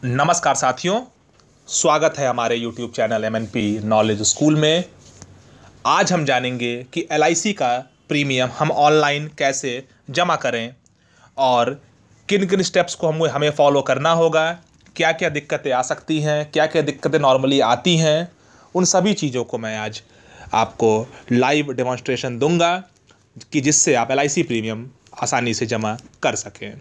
नमस्कार साथियों, स्वागत है हमारे YouTube channel MNP knowledge school में। आज हम जानेंगे कि LIC का प्रीमियम हम ऑनलाइन कैसे जमा करें और किन किन स्टेप्स को हमें फॉलो करना होगा, क्या क्या दिक्कतें आ सकती हैं, क्या क्या दिक्कतें नॉर्मली आती हैं। उन सभी चीज़ों को मैं आज आपको लाइव डेमोन्स्ट्रेशन दूंगा कि जिससे आप LIC प्रीमियम आसानी से जमा कर सकें।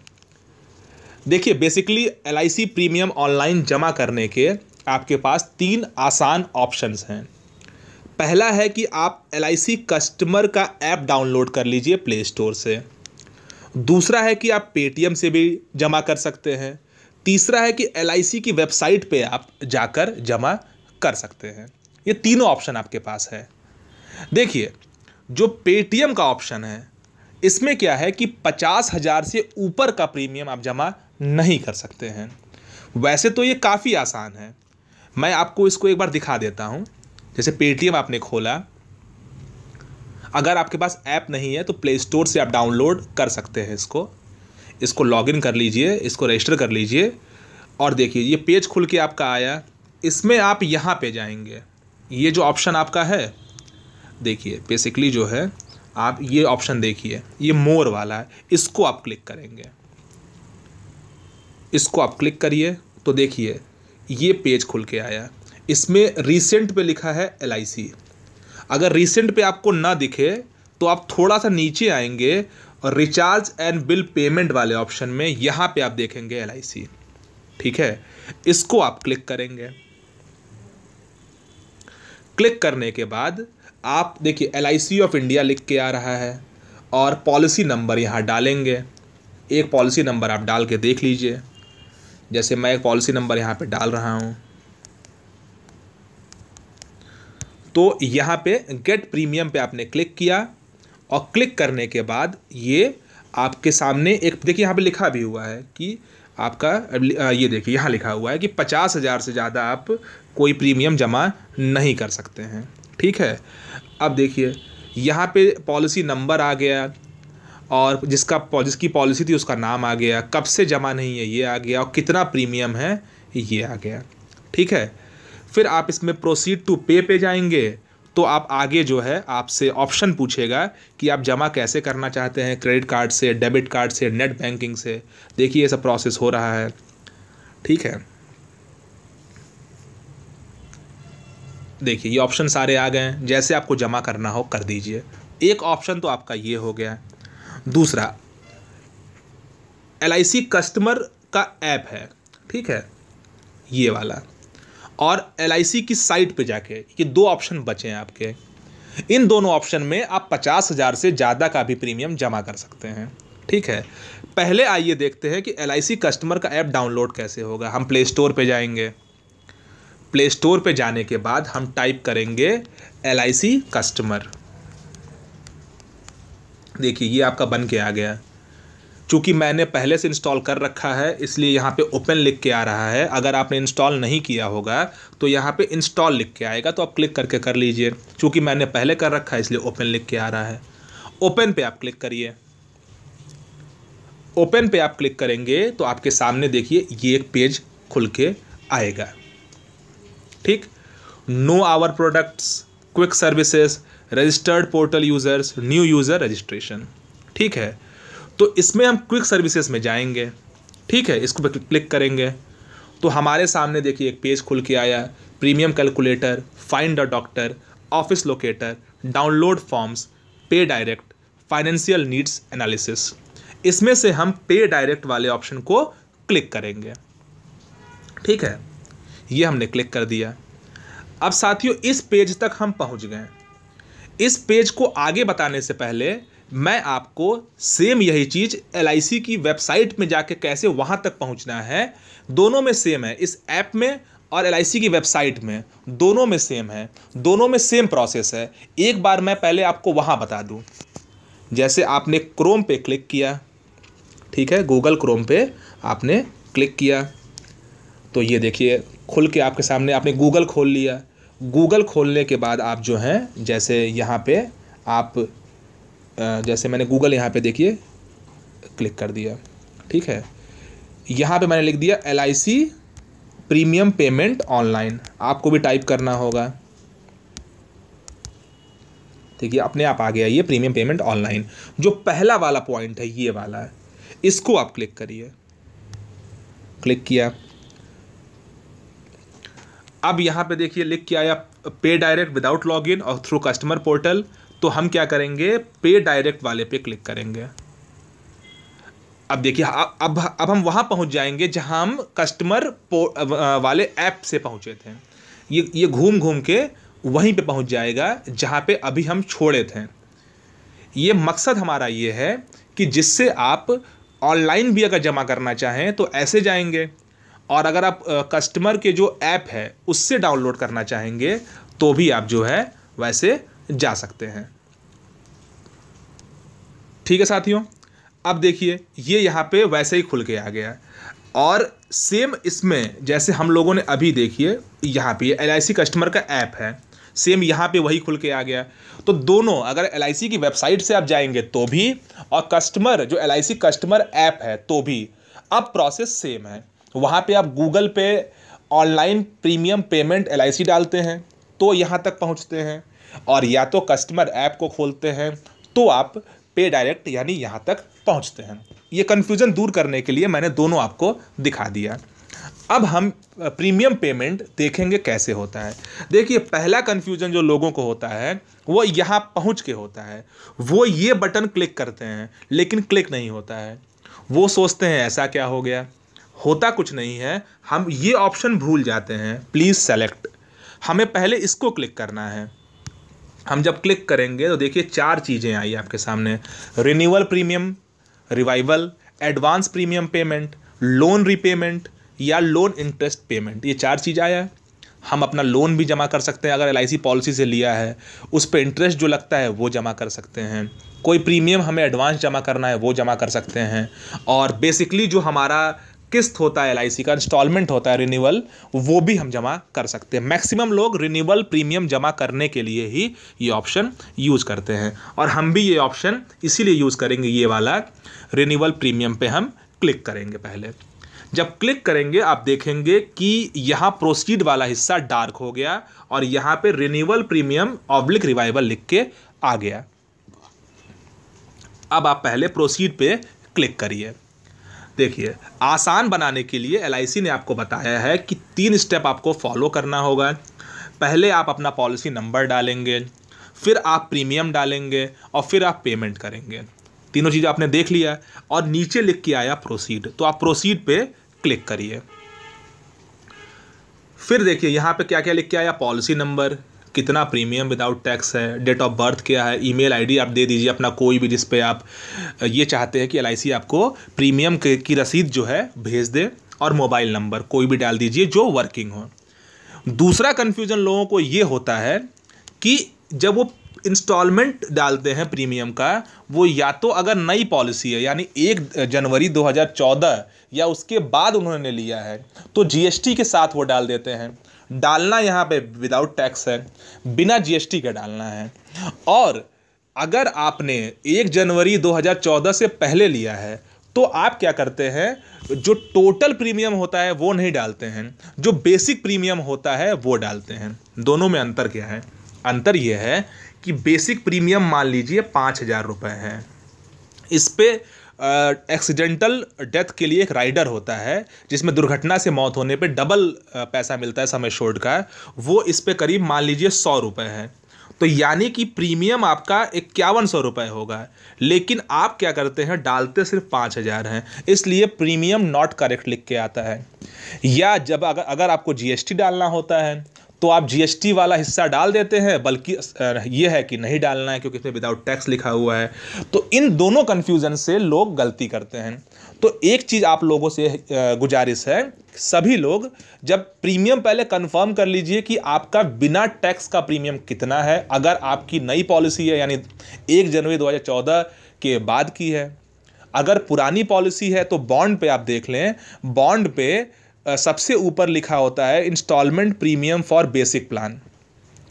देखिए, बेसिकली LIC प्रीमियम ऑनलाइन जमा करने के आपके पास 3 आसान ऑप्शंस हैं। पहला है कि आप LIC कस्टमर का ऐप डाउनलोड कर लीजिए प्ले स्टोर से। दूसरा है कि आप पेटीएम से भी जमा कर सकते हैं। तीसरा है कि LIC की वेबसाइट पे आप जाकर जमा कर सकते हैं। ये तीनों ऑप्शन आपके पास है। देखिए, जो पेटीएम का ऑप्शन है, इसमें क्या है कि 50,000 से ऊपर का प्रीमियम आप जमा नहीं कर सकते हैं। वैसे तो ये काफ़ी आसान है, मैं आपको इसको एक बार दिखा देता हूँ। जैसे पेटीएम आपने खोला, अगर आपके पास ऐप नहीं है तो प्ले स्टोर से आप डाउनलोड कर सकते हैं। इसको लॉगिन कर लीजिए, इसको रजिस्टर कर लीजिए और देखिए ये पेज खुल के आपका आया। इसमें आप यहाँ पे जाएंगे, ये जो ऑप्शन आपका है, देखिए बेसिकली जो है आप ये ऑप्शन देखिए, ये मोर वाला है, इसको आप क्लिक करेंगे। इसको आप क्लिक करिए तो देखिए ये पेज खुल के आया। इसमें रिसेंट पे लिखा है LIC। अगर रिसेंट पे आपको ना दिखे तो आप थोड़ा सा नीचे आएंगे और रिचार्ज एंड बिल पेमेंट वाले ऑप्शन में यहाँ पे आप देखेंगे LIC। ठीक है, इसको आप क्लिक करेंगे। क्लिक करने के बाद आप देखिए LIC ऑफ इंडिया लिख के आ रहा है और पॉलिसी नंबर यहाँ डालेंगे। एक पॉलिसी नंबर आप डाल के देख लीजिए। जैसे मैं एक पॉलिसी नंबर यहाँ पे डाल रहा हूँ, तो यहाँ पे गेट प्रीमियम पे आपने क्लिक किया और क्लिक करने के बाद ये आपके सामने एक देखिए यहाँ पे लिखा भी हुआ है कि आपका ये देखिए यहाँ लिखा हुआ है कि 50,000 से ज़्यादा आप कोई प्रीमियम जमा नहीं कर सकते हैं। ठीक है, अब देखिए यहाँ पे पॉलिसी नंबर आ गया और जिसकी पॉलिसी थी उसका नाम आ गया, कब से जमा नहीं है ये आ गया और कितना प्रीमियम है ये आ गया। ठीक है, फिर आप इसमें प्रोसीड टू पे पे जाएंगे तो आप आगे जो है आपसे ऑप्शन पूछेगा कि आप जमा कैसे करना चाहते हैं, क्रेडिट कार्ड से, डेबिट कार्ड से, नेट बैंकिंग से। देखिए ये सब प्रोसेस हो रहा है। ठीक है, देखिए ये ऑप्शन सारे आ गए हैं, जैसे आपको जमा करना हो कर दीजिए। एक ऑप्शन तो आपका ये हो गया। दूसरा LIC कस्टमर का ऐप है, ठीक है, ये वाला, और LIC की साइट पे जाके ये 2 ऑप्शन बचे हैं आपके। इन दोनों ऑप्शन में आप 50,000 से ज़्यादा का भी प्रीमियम जमा कर सकते हैं। ठीक है, पहले आइए देखते हैं कि LIC कस्टमर का ऐप डाउनलोड कैसे होगा। हम प्ले स्टोर पे जाएंगे। प्ले स्टोर पे जाने के बाद हम टाइप करेंगे LIC कस्टमर। देखिए ये आपका बन के आ गया। चूँकि मैंने पहले से इंस्टॉल कर रखा है इसलिए यहाँ पे ओपन लिख के आ रहा है। अगर आपने इंस्टॉल नहीं किया होगा तो यहाँ पे इंस्टॉल लिख के आएगा, तो आप क्लिक करके कर लीजिए। चूँकि मैंने पहले कर रखा है इसलिए ओपन लिख के आ रहा है। ओपन पे आप क्लिक करिए। ओपन पे आप क्लिक करेंगे तो आपके सामने देखिए ये एक पेज खुल के आएगा। ठीक, know our products, quick services, registered portal users, new user registration. ठीक है, तो इसमें हम क्विक सर्विसेज में जाएंगे। ठीक है, इसको क्लिक करेंगे तो हमारे सामने देखिए एक पेज खुल के आया। Premium calculator, find a doctor, office locator, download forms, पे डायरेक्ट, फाइनेंशियल नीड्स एनालिसिस। इसमें से हम पे डायरेक्ट वाले ऑप्शन को क्लिक करेंगे। ठीक है, ये हमने क्लिक कर दिया। अब साथियों इस पेज तक हम पहुंच गए। इस पेज को आगे बताने से पहले मैं आपको सेम यही चीज़ LIC की वेबसाइट में जाके कैसे वहाँ तक पहुँचना है, दोनों में सेम है। इस ऐप में और LIC की वेबसाइट में दोनों में सेम है, दोनों में सेम प्रोसेस है। एक बार मैं पहले आपको वहाँ बता दूँ। जैसे आपने क्रोम पे क्लिक किया, ठीक है, गूगल क्रोम पे आपने क्लिक किया तो ये देखिए खुल के आपके सामने, आपने गूगल खोल लिया। गूगल खोलने के बाद आप जो हैं जैसे यहाँ पे आप जैसे मैंने गूगल यहाँ पे देखिए क्लिक कर दिया। ठीक है, यहाँ पे मैंने लिख दिया LIC प्रीमियम पेमेंट ऑनलाइन, आपको भी टाइप करना होगा। देखिए अपने आप आ गया ये प्रीमियम पेमेंट ऑनलाइन। जो पहला वाला पॉइंट है ये वाला है, इसको आप क्लिक करिए। क्लिक किया, अब यहाँ पे देखिए लिख के आया पे डायरेक्ट विदाउट लॉगिन और थ्रू कस्टमर पोर्टल। तो हम क्या करेंगे, पे डायरेक्ट वाले पे क्लिक करेंगे। अब देखिए अब हम वहाँ पहुँच जाएंगे जहाँ हम कस्टमर वाले ऐप से पहुँचे थे। ये घूम घूम के वहीं पे पहुँच जाएगा जहाँ पे अभी हम छोड़े थे। ये मकसद हमारा ये है कि जिससे आप ऑनलाइन भी अगर जमा करना चाहें तो ऐसे जाएंगे, और अगर आप कस्टमर के जो ऐप है उससे डाउनलोड करना चाहेंगे तो भी आप जो है वैसे जा सकते हैं। ठीक है साथियों, अब देखिए ये यहाँ पे वैसे ही खुल के आ गया, और सेम इसमें जैसे हम लोगों ने अभी देखिए यहाँ पे LIC कस्टमर का ऐप है, सेम यहाँ पे वही खुल के आ गया। तो दोनों, अगर LIC की वेबसाइट से आप जाएंगे तो भी, और कस्टमर जो LIC कस्टमर ऐप है तो भी, अब प्रोसेस सेम है। वहाँ पे आप गूगल पे ऑनलाइन प्रीमियम पेमेंट LIC डालते हैं तो यहाँ तक पहुँचते हैं, और या तो कस्टमर ऐप को खोलते हैं तो आप पे डायरेक्ट यानी यहाँ तक पहुँचते हैं। ये कन्फ्यूज़न दूर करने के लिए मैंने दोनों आपको दिखा दिया। अब हम प्रीमियम पेमेंट देखेंगे कैसे होता है। देखिए पहला कन्फ्यूज़न जो लोगों को होता है वो यहाँ पहुँच के होता है। वो ये बटन क्लिक करते हैं लेकिन क्लिक नहीं होता है। वो सोचते हैं ऐसा क्या हो गया, होता कुछ नहीं है। हम ये ऑप्शन भूल जाते हैं, प्लीज़ सेलेक्ट। हमें पहले इसको क्लिक करना है। हम जब क्लिक करेंगे तो देखिए 4 चीज़ें आई आपके सामने, renewal premium, revival, advance premium payment, loan repayment या लोन इंटरेस्ट पेमेंट। ये 4 चीज़ आया है। हम अपना लोन भी जमा कर सकते हैं, अगर LIC पॉलिसी से लिया है उस पर इंटरेस्ट जो लगता है वो जमा कर सकते हैं। कोई प्रीमियम हमें एडवांस जमा करना है वो जमा कर सकते हैं, और बेसिकली जो हमारा किस्त होता है LIC का इंस्टॉलमेंट होता है रिन्यूअल, वो भी हम जमा कर सकते हैं। मैक्सिमम लोग रिन्यूअल प्रीमियम जमा करने के लिए ही ये ऑप्शन यूज़ करते हैं, और हम भी ये ऑप्शन इसीलिए यूज़ करेंगे। ये वाला रिन्यूअल प्रीमियम पे हम क्लिक करेंगे। पहले जब क्लिक करेंगे आप देखेंगे कि यहाँ प्रोसीड वाला हिस्सा डार्क हो गया और यहाँ पे रिन्यूअल प्रीमियम ऑब्लिक रिवाइवल लिख के आ गया। अब आप पहले प्रोसीड पे क्लिक करिए। देखिए आसान बनाने के लिए LIC ने आपको बताया है कि 3 स्टेप आपको फॉलो करना होगा। पहले आप अपना पॉलिसी नंबर डालेंगे, फिर आप प्रीमियम डालेंगे और फिर आप पेमेंट करेंगे। तीनों चीज़ आपने देख लिया, और नीचे लिख के आया प्रोसीड, तो आप प्रोसीड पे क्लिक करिए। फिर देखिए यहाँ पे क्या क्या लिख के आया, पॉलिसी नंबर, कितना प्रीमियम विदाउट टैक्स है, डेट ऑफ बर्थ क्या है, ईमेल आईडी आप दे दीजिए अपना कोई भी जिस पे आप ये चाहते हैं कि LIC आपको प्रीमियम की रसीद जो है भेज दे, और मोबाइल नंबर कोई भी डाल दीजिए जो वर्किंग हो। दूसरा कन्फ्यूज़न लोगों को ये होता है कि जब वो इंस्टॉलमेंट डालते हैं प्रीमियम का, वो या तो अगर नई पॉलिसी है यानी 1 जनवरी 2014 या उसके बाद उन्होंने लिया है तो GST के साथ वो डाल देते हैं। डालना यहाँ पे विदाउट टैक्स है, बिना GST के डालना है। और अगर आपने 1 जनवरी 2014 से पहले लिया है तो आप क्या करते हैं, जो टोटल प्रीमियम होता है वो नहीं डालते हैं, जो बेसिक प्रीमियम होता है वो डालते हैं। दोनों में अंतर क्या है? अंतर ये है कि बेसिक प्रीमियम मान लीजिए 5,000 रुपये है। इस पे एक्सीडेंटल डेथ के लिए एक राइडर होता है जिसमें दुर्घटना से मौत होने पे डबल पैसा मिलता है सम एश्योर्ड का, वो इस पे करीब मान लीजिए 100 रुपये है। तो यानी कि प्रीमियम आपका 5100 रुपये होगा, लेकिन आप क्या करते हैं, डालते सिर्फ 5,000 हैं, इसलिए प्रीमियम नॉट करेक्ट लिख के आता है। या जब अगर आपको GST डालना होता है तो आप GST वाला हिस्सा डाल देते हैं, बल्कि ये है कि नहीं डालना है क्योंकि इसमें विदाउट टैक्स लिखा हुआ है। तो इन दोनों कन्फ्यूज़न से लोग गलती करते हैं। तो एक चीज़ आप लोगों से गुजारिश है, सभी लोग जब प्रीमियम पहले कंफर्म कर लीजिए कि आपका बिना टैक्स का प्रीमियम कितना है। अगर आपकी नई पॉलिसी है यानी 1 जनवरी 2014 के बाद की है, अगर पुरानी पॉलिसी है तो बॉन्ड पे आप देख लें, बॉन्ड पे सबसे ऊपर लिखा होता है installment premium for basic plan,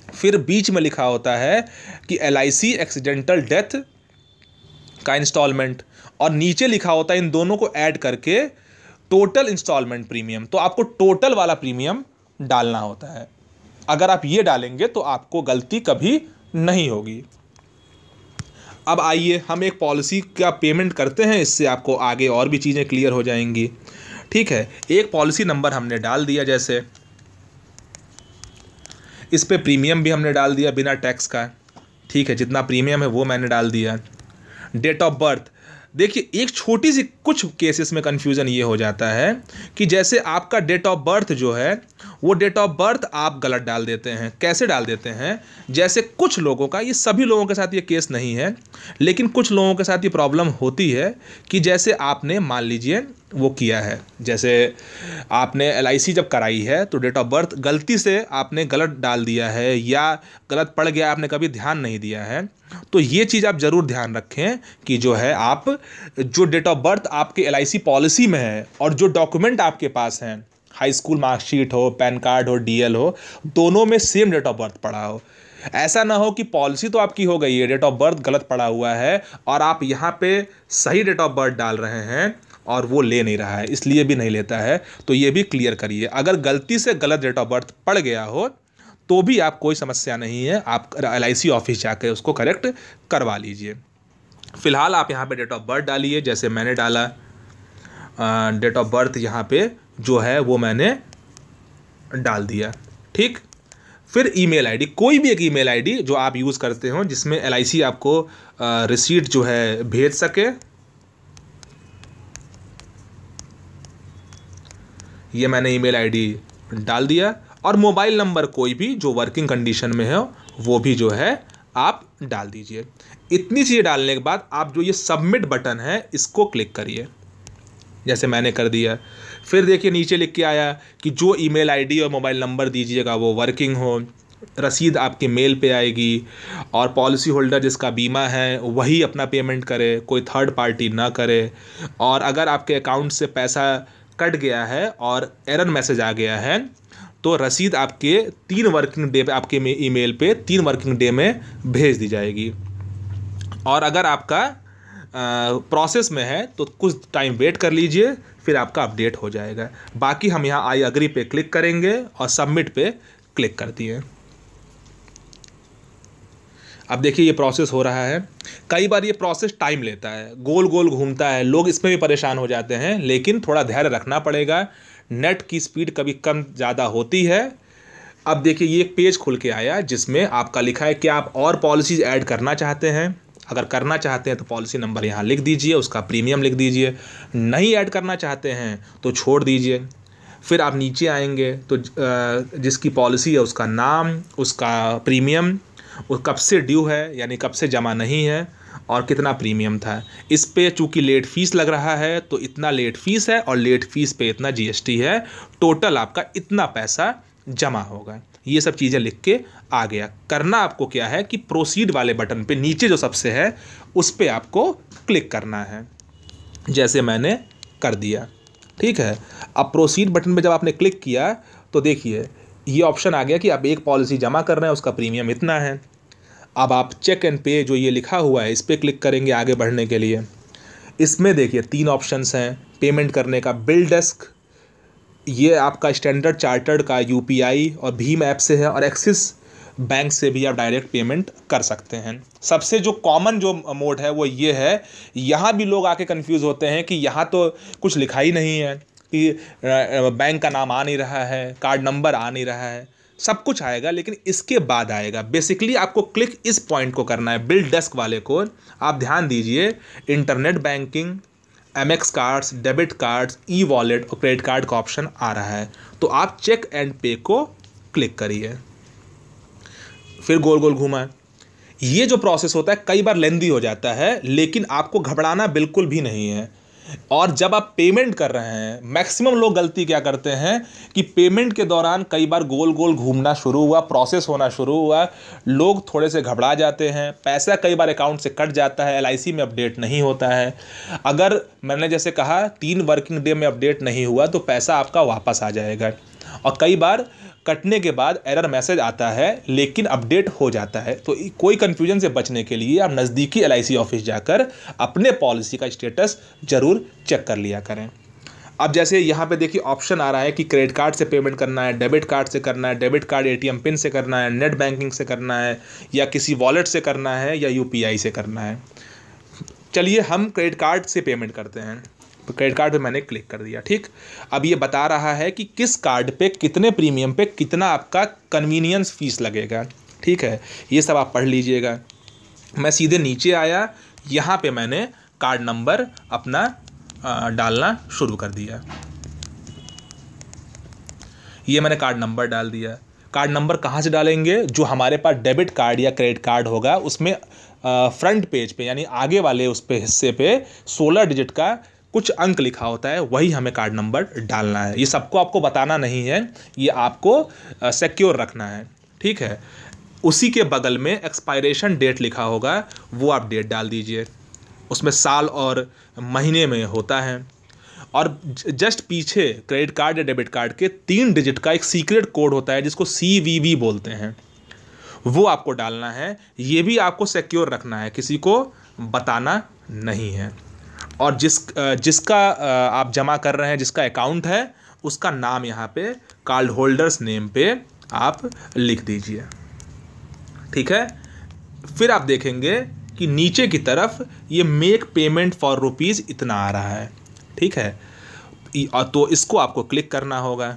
फिर बीच में लिखा होता है कि LIC एक्सीडेंटल डेथ का इंस्टॉलमेंट, और नीचे लिखा होता है इन दोनों को ऐड करके टोटल इंस्टॉलमेंट प्रीमियम, तो आपको टोटल वाला प्रीमियम डालना होता है। अगर आप ये डालेंगे तो आपको गलती कभी नहीं होगी। अब आइए हम एक पॉलिसी का पेमेंट करते हैं, इससे आपको आगे और भी चीज़ें क्लियर हो जाएंगी। ठीक है, एक पॉलिसी नंबर हमने डाल दिया, जैसे इस पे प्रीमियम भी हमने डाल दिया बिना टैक्स का। ठीक है, जितना प्रीमियम है वो मैंने डाल दिया। डेट ऑफ बर्थ, देखिए एक छोटी सी कुछ केसेस में कन्फ्यूज़न ये हो जाता है कि जैसे आपका डेट ऑफ बर्थ जो है वो डेट ऑफ बर्थ आप गलत डाल देते हैं। कैसे डाल देते हैं, जैसे कुछ लोगों का, ये सभी लोगों के साथ ये केस नहीं है, लेकिन कुछ लोगों के साथ ये प्रॉब्लम होती है कि जैसे आपने मान लीजिए वो किया है, जैसे आपने LIC जब कराई है तो डेट ऑफ बर्थ गलती से आपने गलत डाल दिया है या गलत पड़ गया, आपने कभी ध्यान नहीं दिया है, तो ये चीज़ आप ज़रूर ध्यान रखें कि जो है आप जो डेट ऑफ बर्थ आपके LIC पॉलिसी में है और जो डॉक्यूमेंट आपके पास हैं, हाई स्कूल मार्कशीट हो, पैन कार्ड हो, DL हो, दोनों में सेम डेट ऑफ बर्थ पड़ा हो। ऐसा ना हो कि पॉलिसी तो आपकी हो गई है, डेट ऑफ बर्थ गलत पड़ा हुआ है और आप यहाँ पे सही डेट ऑफ बर्थ डाल रहे हैं और वो ले नहीं रहा है, इसलिए भी नहीं लेता है। तो ये भी क्लियर करिए, अगर गलती से गलत डेट ऑफ बर्थ पड़ गया हो तो भी आप कोई समस्या नहीं है, आप LIC ऑफिस जाकर उसको करेक्ट करवा लीजिए। फ़िलहाल आप यहाँ पे डेट ऑफ बर्थ डालिए, जैसे मैंने डाला डेट ऑफ बर्थ यहाँ पे जो है वो मैंने डाल दिया। ठीक, फिर ईमेल आईडी, कोई भी एक ईमेल आईडी जो आप यूज़ करते हो जिसमें LIC आपको रिसीट जो है भेज सके, ये मैंने ईमेल आईडी डाल दिया। और मोबाइल नंबर कोई भी जो वर्किंग कंडीशन में है वो भी जो है आप डाल दीजिए। इतनी चीज़ें डालने के बाद आप जो ये सबमिट बटन है इसको क्लिक करिए, जैसे मैंने कर दिया। फिर देखिए नीचे लिख के आया कि जो ईमेल आईडी और मोबाइल नंबर दीजिएगा वो वर्किंग हो, रसीद आपके मेल पे आएगी और पॉलिसी होल्डर जिसका बीमा है वही अपना पेमेंट करे, कोई थर्ड पार्टी ना करे। और अगर आपके अकाउंट से पैसा कट गया है और एरर मैसेज आ गया है तो रसीद आपके 3 वर्किंग डे पे आपके ईमेल पे 3 वर्किंग डे में भेज दी जाएगी। और अगर आपका प्रोसेस में है तो कुछ टाइम वेट कर लीजिए, फिर आपका अपडेट हो जाएगा। बाकी हम यहाँ आई अग्री पे क्लिक करेंगे और सबमिट पे क्लिक कर दिए। अब देखिए ये प्रोसेस हो रहा है। कई बार ये प्रोसेस टाइम लेता है, गोल गोल घूमता है, लोग इसमें भी परेशान हो जाते हैं, लेकिन थोड़ा धैर्य रखना पड़ेगा। नेट की स्पीड कभी कम ज़्यादा होती है। अब देखिए ये एक पेज खुल के आया जिसमें आपका लिखा है कि आप और पॉलिसीज़ ऐड करना चाहते हैं। अगर करना चाहते हैं तो पॉलिसी नंबर यहाँ लिख दीजिए, उसका प्रीमियम लिख दीजिए। नहीं ऐड करना चाहते हैं तो छोड़ दीजिए। फिर आप नीचे आएंगे तो जिसकी पॉलिसी है उसका नाम, उसका प्रीमियम, वो कब से ड्यू है यानी कब से जमा नहीं है और कितना प्रीमियम था। इस पे चूँकि लेट फीस लग रहा है तो इतना लेट फीस है और लेट फीस पे इतना GST है, टोटल आपका इतना पैसा जमा होगा। ये सब चीज़ें लिख के आ गया। करना आपको क्या है कि प्रोसीड वाले बटन पे नीचे जो सबसे है उस पर आपको क्लिक करना है, जैसे मैंने कर दिया। ठीक है, अब प्रोसीड बटन पे जब आपने क्लिक किया तो देखिए ये ऑप्शन आ गया कि आप एक पॉलिसी जमा कर रहे हैं, उसका प्रीमियम इतना है। अब आप चेक एंड पे जो ये लिखा हुआ है इस पर क्लिक करेंगे आगे बढ़ने के लिए। इसमें देखिए 3 ऑप्शंस हैं पेमेंट करने का। बिल डेस्क, ये आपका स्टैंडर्ड चार्टर्ड का UPI और भीम ऐप से है, और एक्सिस बैंक से भी आप डायरेक्ट पेमेंट कर सकते हैं। सबसे जो कॉमन जो मोड है वो ये है। यहाँ भी लोग आके कंफ्यूज होते हैं कि यहाँ तो कुछ लिखा ही नहीं है, कि बैंक का नाम आ नहीं रहा है, कार्ड नंबर आ नहीं रहा है। सब कुछ आएगा लेकिन इसके बाद आएगा। बेसिकली आपको क्लिक इस पॉइंट को करना है, बिल डेस्क वाले को। आप ध्यान दीजिए, internet banking, MX cards, debit cards, e-wallet और क्रेडिट कार्ड का ऑप्शन आ रहा है। तो आप चेक एंड पे को क्लिक करिए। फिर गोल गोल घुमा। ये जो प्रोसेस होता है कई बार लेंदी हो जाता है, लेकिन आपको घबराना बिल्कुल भी नहीं है। और जब आप पेमेंट कर रहे हैं, मैक्सिमम लोग गलती क्या करते हैं कि पेमेंट के दौरान कई बार गोल गोल घूमना शुरू हुआ, प्रोसेस होना शुरू हुआ, लोग थोड़े से घबरा जाते हैं, पैसा कई बार अकाउंट से कट जाता है, LIC में अपडेट नहीं होता है। अगर मैंने जैसे कहा 3 वर्किंग डे में अपडेट नहीं हुआ तो पैसा आपका वापस आ जाएगा। और कई बार कटने के बाद एरर मैसेज आता है लेकिन अपडेट हो जाता है। तो कोई कन्फ्यूजन से बचने के लिए आप नज़दीकी LIC ऑफिस जाकर अपने पॉलिसी का स्टेटस ज़रूर चेक कर लिया करें। अब जैसे यहाँ पे देखिए ऑप्शन आ रहा है कि क्रेडिट कार्ड से पेमेंट करना है, डेबिट कार्ड से करना है, डेबिट कार्ड एटीएम पिन से करना है, नेट बैंकिंग से करना है, या किसी वॉलेट से करना है, या यूपीआई से करना है। चलिए हम क्रेडिट कार्ड से पेमेंट करते हैं। तो क्रेडिट कार्ड पे मैंने क्लिक कर दिया। ठीक, अब ये बता रहा है कि किस कार्ड पे कितने प्रीमियम पे कितना आपका कन्वीनियंस फीस लगेगा। ठीक है, ये सब आप पढ़ लीजिएगा। मैं सीधे नीचे आया, यहाँ पे मैंने कार्ड नंबर अपना डालना शुरू कर दिया। ये मैंने कार्ड नंबर डाल दिया। कार्ड नंबर कहाँ से डालेंगे? जो हमारे पास डेबिट कार्ड या क्रेडिट कार्ड होगा उसमें फ्रंट पेज पे यानी आगे वाले उस पे हिस्से पे 16 डिजिट का कुछ अंक लिखा होता है, वही हमें कार्ड नंबर डालना है। ये सबको आपको बताना नहीं है, ये आपको सिक्योर रखना है। ठीक है, उसी के बगल में एक्सपायरेशन डेट लिखा होगा, वो आप डेट डाल दीजिए। उसमें साल और महीने में होता है। और जस्ट पीछे क्रेडिट कार्ड या डेबिट कार्ड के 3 डिजिट का एक सीक्रेट कोड होता है जिसको CVV बोलते हैं, वो आपको डालना है। ये भी आपको सिक्योर रखना है, किसी को बताना नहीं है। और जिसका आप जमा कर रहे हैं, जिसका अकाउंट है, उसका नाम यहाँ पे कार्ड होल्डर्स नेम पे आप लिख दीजिए। ठीक है, फिर आप देखेंगे कि नीचे की तरफ ये मेक पेमेंट फॉर रुपीज़ इतना आ रहा है। ठीक है, तो इसको आपको क्लिक करना होगा।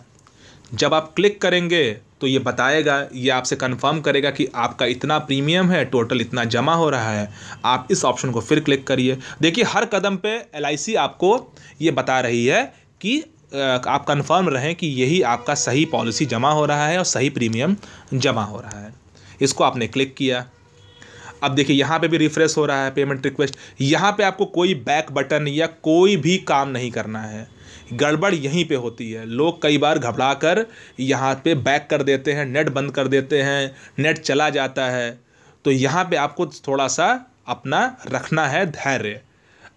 जब आप क्लिक करेंगे तो ये बताएगा, ये आपसे कंफर्म करेगा कि आपका इतना प्रीमियम है, टोटल इतना जमा हो रहा है। आप इस ऑप्शन को फिर क्लिक करिए। देखिए हर कदम पे LIC आपको ये बता रही है कि आप कंफर्म रहें कि यही आपका सही पॉलिसी जमा हो रहा है और सही प्रीमियम जमा हो रहा है। इसको आपने क्लिक किया। अब देखिए यहाँ पे भी रिफ्रेश हो रहा है पेमेंट रिक्वेस्ट। यहाँ पे आपको कोई बैक बटन या कोई भी काम नहीं करना है। गड़बड़ यहीं पे होती है, लोग कई बार घबरा कर यहाँ पे बैक कर देते हैं, नेट बंद कर देते हैं, नेट चला जाता है। तो यहाँ पे आपको थोड़ा सा अपना रखना है धैर्य।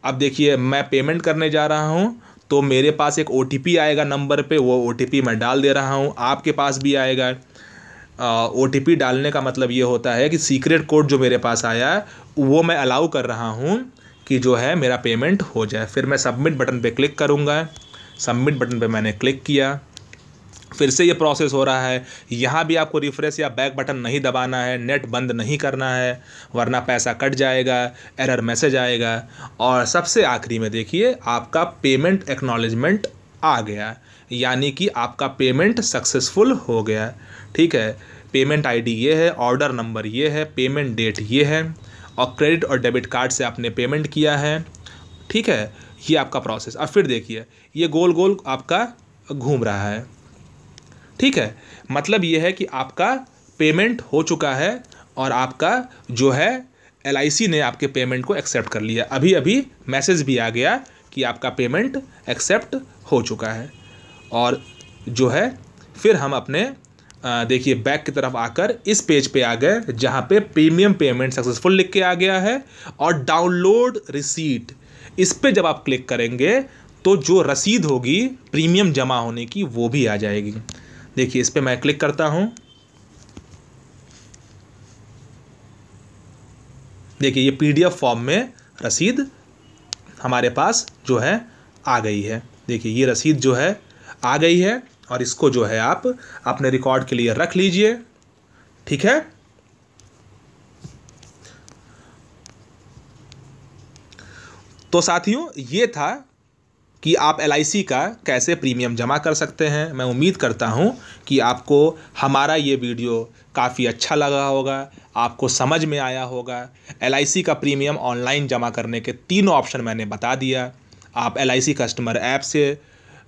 अब देखिए मैं पेमेंट करने जा रहा हूँ, तो मेरे पास एक OTP आएगा नंबर पे, वो OTP मैं डाल दे रहा हूँ, आपके पास भी आएगा। OTP डालने का मतलब ये होता है कि सीक्रेट कोड जो मेरे पास आया वो मैं अलाउ कर रहा हूँ कि जो है मेरा पेमेंट हो जाए। फिर मैं सबमिट बटन पे क्लिक करूँगा। सबमिट बटन पे मैंने क्लिक किया, फिर से ये प्रोसेस हो रहा है। यहाँ भी आपको रिफ्रेश या बैक बटन नहीं दबाना है, नेट बंद नहीं करना है, वरना पैसा कट जाएगा, एरर मैसेज आएगा। और सबसे आखिरी में देखिए आपका पेमेंट एक्नॉलेजमेंट आ गया, यानी कि आपका पेमेंट सक्सेसफुल हो गया। ठीक है, पेमेंट ID ये है, ऑर्डर नंबर ये है, पेमेंट डेट ये है, और क्रेडिट और डेबिट कार्ड से आपने पेमेंट किया है। ठीक है, ये आपका प्रोसेस। अब फिर देखिए ये गोल गोल आपका घूम रहा है। ठीक है, मतलब ये है कि आपका पेमेंट हो चुका है और आपका जो है LIC ने आपके पेमेंट को एक्सेप्ट कर लिया। अभी अभी मैसेज भी आ गया कि आपका पेमेंट एक्सेप्ट हो चुका है। और जो है फिर हम अपने देखिए बैक की तरफ आकर इस पेज पे आ गए जहाँ पे प्रीमियम पेमेंट सक्सेसफुल लिख के आ गया है, और डाउनलोड रिसीट, इस पे जब आप क्लिक करेंगे तो जो रसीद होगी प्रीमियम जमा होने की वो भी आ जाएगी। देखिए इस पे मैं क्लिक करता हूँ। देखिए ये PDF फॉर्म में रसीद हमारे पास जो है आ गई है। देखिए ये रसीद जो है आ गई है, और इसको जो है आप अपने रिकॉर्ड के लिए रख लीजिए। ठीक है, तो साथियों ये था कि आप LIC का कैसे प्रीमियम जमा कर सकते हैं। मैं उम्मीद करता हूं कि आपको हमारा ये वीडियो काफ़ी अच्छा लगा होगा, आपको समझ में आया होगा। LIC का प्रीमियम ऑनलाइन जमा करने के 3 ऑप्शन मैंने बता दिया। आप LIC कस्टमर ऐप से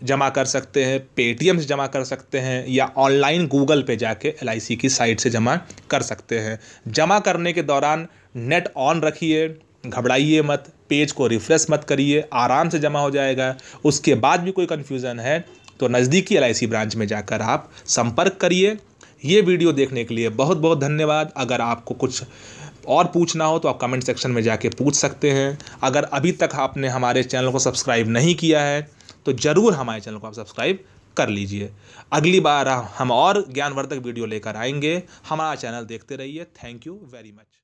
जमा कर सकते हैं, Paytm से जमा कर सकते हैं, या ऑनलाइन गूगल पे जाके LIC की साइट से जमा कर सकते हैं। जमा करने के दौरान नेट ऑन रखिए, घबराइए मत, पेज को रिफ्रेश मत करिए, आराम से जमा हो जाएगा। उसके बाद भी कोई कन्फ्यूज़न है तो नज़दीकी LIC ब्रांच में जाकर आप संपर्क करिए। ये वीडियो देखने के लिए बहुत बहुत धन्यवाद। अगर आपको कुछ और पूछना हो तो आप कमेंट सेक्शन में जाके पूछ सकते हैं। अगर अभी तक आपने हमारे चैनल को सब्सक्राइब नहीं किया है तो ज़रूर हमारे चैनल को आप सब्सक्राइब कर लीजिए। अगली बार हम और ज्ञानवर्धक वीडियो लेकर आएंगे। हमारा चैनल देखते रहिए। Thank you very much.